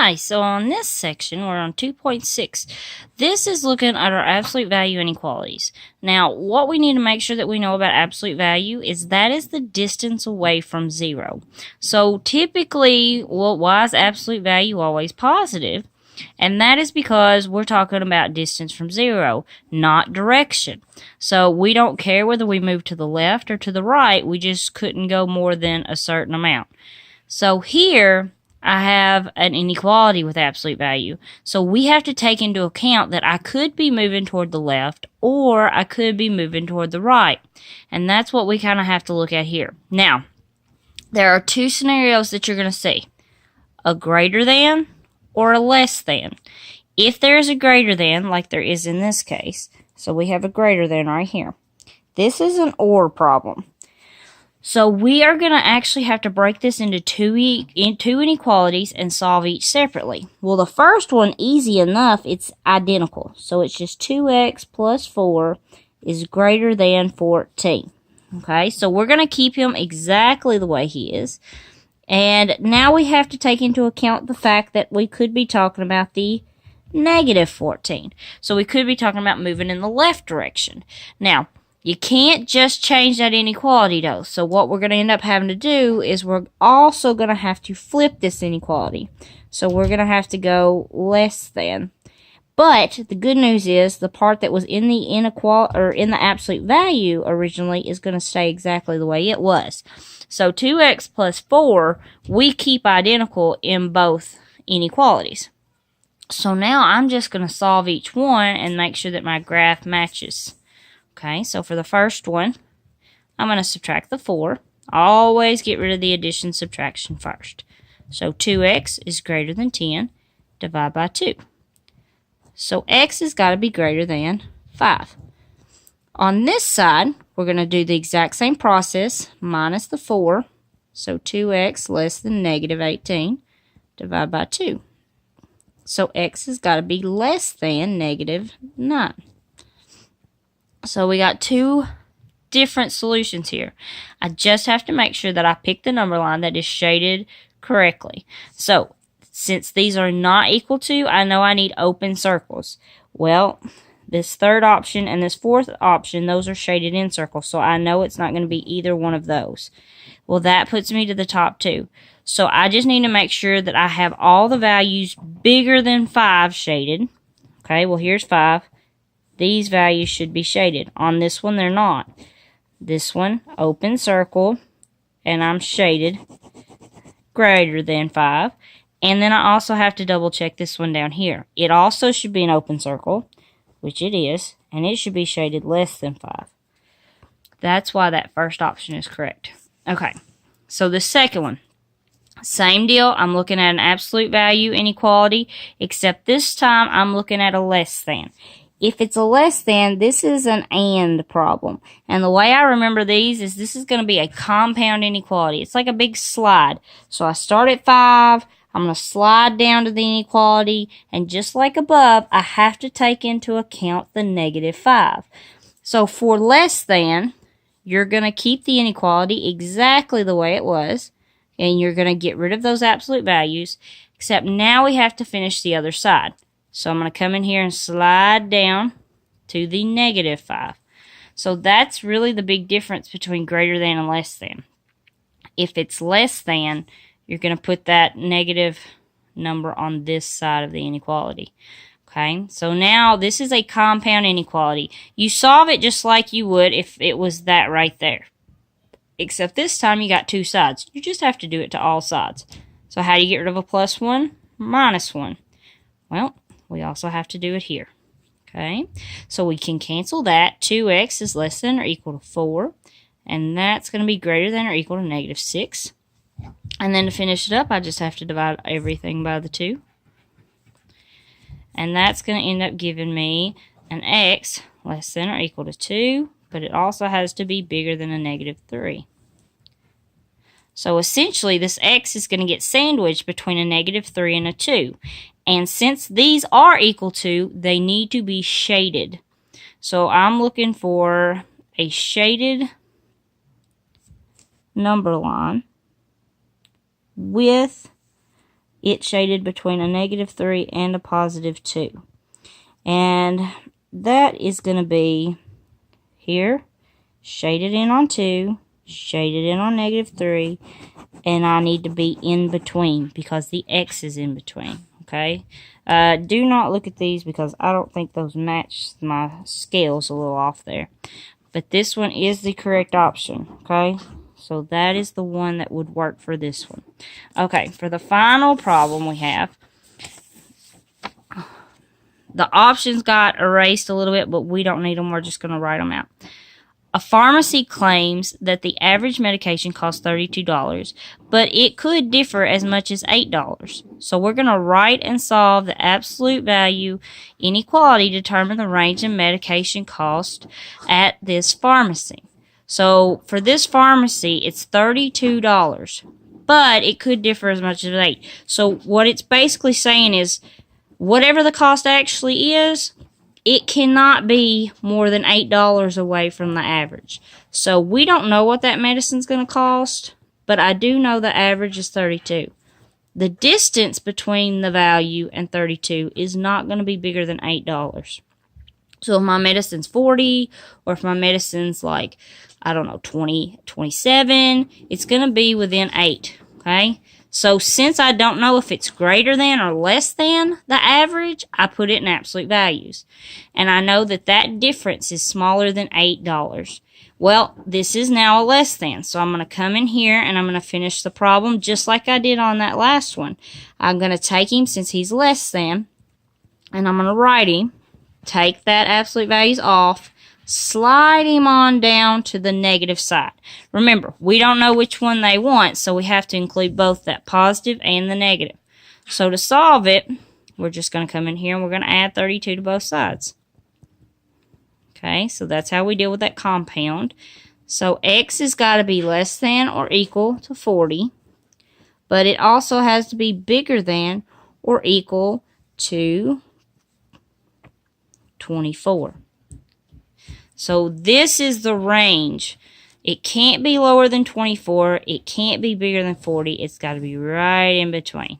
Hi, so on this section, we're on 2.6. This is looking at our absolute value inequalities. Now, what we need to make sure that we know about absolute value is that is the distance away from 0. So typically, well, why is absolute value always positive? And that is because we're talking about distance from 0, not direction. So we don't care whether we move to the left or to the right, we just couldn't go more than a certain amount. So here, I have an inequality with absolute value. So we have to take into account that I could be moving toward the left or I could be moving toward the right. And that's what we kind of have to look at here. Now, there are two scenarios that you're going to see. A greater than or a less than. If there is a greater than, like there is in this case, so we have a greater than right here. This is an OR problem. So we are going to actually have to break this into two inequalities and solve each separately. Well, the first one, easy enough, it's identical. So it's just 2x plus 4 is greater than 14. Okay, so we're going to keep him exactly the way he is. And now we have to take into account the fact that we could be talking about the negative 14. So we could be talking about moving in the left direction. Now, you can't just change that inequality, though. So what we're going to end up having to do is we're also going to have to flip this inequality. So we're going to have to go less than. But the good news is the part that was in the inequality or in the absolute value originally is going to stay exactly the way it was. So 2x plus 4, we keep identical in both inequalities. So now I'm just going to solve each one and make sure that my graph matches. Okay, so for the first one, I'm going to subtract the 4. Always get rid of the addition subtraction first. So 2x is greater than 10, divide by 2. So x has got to be greater than 5. On this side, we're going to do the exact same process, minus the 4. So 2x less than negative 18, divide by 2. So x has got to be less than negative 9. So we got two different solutions here. I just have to make sure that I pick the number line that is shaded correctly. So since these are not equal to, I know I need open circles. Well, this third option and this fourth option, those are shaded in circles. So I know it's not going to be either one of those. Well, that puts me to the top two. So I just need to make sure that I have all the values bigger than 5 shaded. Okay, well here's 5. These values should be shaded. On this one, they're not. This one, open circle, and I'm shaded greater than 5. And then I also have to double check this one down here. It also should be an open circle, which it is, and it should be shaded less than 5. That's why that first option is correct. Okay, so the second one, same deal. I'm looking at an absolute value inequality, except this time I'm looking at a less than. If it's a less than, this is an AND problem. And the way I remember these is this is going to be a compound inequality. It's like a big slide. So I start at 5. I'm going to slide down to the inequality. And just like above, I have to take into account the negative 5. So for less than, you're going to keep the inequality exactly the way it was. And you're going to get rid of those absolute values. Except now we have to finish the other side. So I'm going to come in here and slide down to the negative 5. So that's really the big difference between greater than and less than. If it's less than, you're going to put that negative number on this side of the inequality. Okay, so now this is a compound inequality. You solve it just like you would if it was that right there. Except this time you got two sides. You just have to do it to all sides. So how do you get rid of a plus 1? Minus 1. Well, we also have to do it here. Okay, so we can cancel that. 2x is less than or equal to 4. And that's going to be greater than or equal to negative 6. And then to finish it up, I just have to divide everything by the 2. And that's going to end up giving me an x less than or equal to 2. But it also has to be bigger than a negative 3. So essentially, this x is going to get sandwiched between a negative 3 and a 2. And since these are equal to, they need to be shaded. So I'm looking for a shaded number line with it's shaded between a -3 and a +2. And that is going to be here, shaded in on 2, shaded in on -3, and I need to be in between because the X is in between, okay? Do not look at these because I don't think those match. My scale's a little off there. But this one is the correct option, okay? So that is the one that would work for this one. Okay, for the final problem we have, the options got erased a little bit, but we don't need them. We're just going to write them out. A pharmacy claims that the average medication costs $32, but it could differ as much as $8. So we're going to write and solve the absolute value inequality to determine the range in medication cost at this pharmacy. So for this pharmacy, it's $32, but it could differ as much as $8. So what it's basically saying is whatever the cost actually is, it cannot be more than $8 away from the average. So we don't know what that medicine's going to cost, but I do know the average is 32. The distance between the value and 32 is not going to be bigger than $8. So if my medicine's 40, or if my medicine's like, I don't know, 20, 27, it's going to be within 8, okay? So since I don't know if it's greater than or less than the average, I put it in absolute values. And I know that that difference is smaller than $8. Well, this is now a less than. So I'm going to come in here and I'm going to finish the problem just like I did on that last one. I'm going to take him since he's less than, and I'm going to write him. Take that absolute values off. Slide him on down to the negative side. Remember, we don't know which one they want, so we have to include both that positive and the negative. So to solve it, we're just going to come in here and we're going to add 32 to both sides. Okay, so that's how we deal with that compound. So X has got to be less than or equal to 40, but it also has to be bigger than or equal to 24. So this is the range. It can't be lower than 24. It can't be bigger than 40. It's got to be right in between.